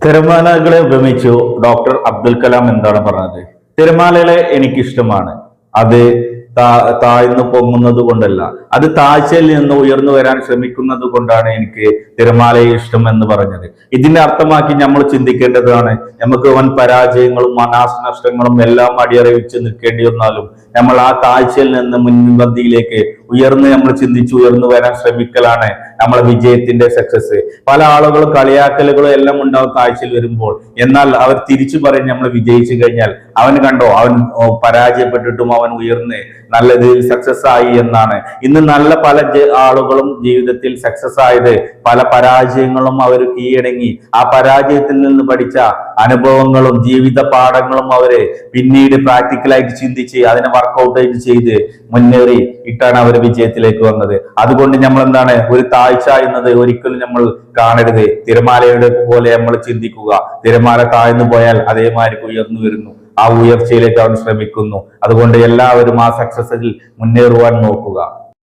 തിരമാലകളെ ഉപമിച്ചു doctor Abdul Kalam എന്താണ് പറഞ്ഞത്? തിരമാലകളെ എനിക്കിഷ്ടമാണ്. അത് താഴ്ന്നു പൊങ്ങുന്നത് കൊണ്ടല്ല, അത് താഴ്ചയിൽ നിന്ന് ഉയർന്നു വരാൻ ശ്രമിക്കുന്നത് കൊണ്ടാണ് എനിക്ക് തിരമാലയെ ഇഷ്ടം എന്ന് പറഞ്ഞത്. ഇതിന്റെ അർത്ഥമാക്കി നമ്മൾ ചിന്തിക്കേണ്ടതാണ്, നമുക്ക് വൻ പരാജയങ്ങളും നാശനഷ്ടങ്ങളും എല്ലാം അടിയറവിച്ച് നിൽക്കേണ്ടി വന്നാലും നമ്മൾ ആ താഴ്ചയിൽ നിന്ന് മുൻപന്തിയിലേക്ക് നമ്മൾ ചിന്തിച്ച് ഉയർന്നു വരാൻ ശ്രമിക്കലാണ് നമ്മളെ വിജയത്തിന്റെ സക്സസ്. പല ആളുകളും കളിയാക്കലുകളും എല്ലാം ഉണ്ടാവും താഴ്ചയിൽ വരുമ്പോൾ. എന്നാൽ അവർ തിരിച്ചു പറയും, നമ്മൾ വിജയിച്ചു കഴിഞ്ഞാൽ അവൻ കണ്ടോ, അവൻ പരാജയപ്പെട്ടിട്ടും അവൻ ഉയർന്ന് നല്ല രീതിയിൽ സക്സസ് ആയി എന്നാണ്. ഇന്ന് നല്ല പല ആളുകളും ജീവിതത്തിൽ സക്സസ് ആയത് പല പരാജയങ്ങളും അവർ കീഴടങ്ങി ആ പരാജയത്തിൽ നിന്ന് പഠിച്ച അനുഭവങ്ങളും ജീവിത പാഠങ്ങളും അവര് പിന്നീട് പ്രാക്ടിക്കലായിട്ട് ചിന്തിച്ച് അതിനെ വർക്ക്ഔട്ട് ചെയ്ത് മുന്നേറി ഇട്ടാണ് അവർ വിജയത്തിലേക്ക് വന്നത്. അതുകൊണ്ട് നമ്മൾ എന്താണ്, ഒരു താഴ്ച എന്നത് ഒരിക്കലും നമ്മൾ കാണരുത്. തിരമാലയുടെ പോലെ നമ്മൾ ചിന്തിക്കുക, തിരമാല താഴ്ന്നു പോയാൽ അതേമാതിരി ഉയർന്നു വരുന്നു, ആ ഉയർച്ചയിലേക്ക് അവൻ ശ്രമിക്കുന്നു. അതുകൊണ്ട് എല്ലാവരും ആ സക്സസിൽ മുന്നേറുവാൻ നോക്കുക.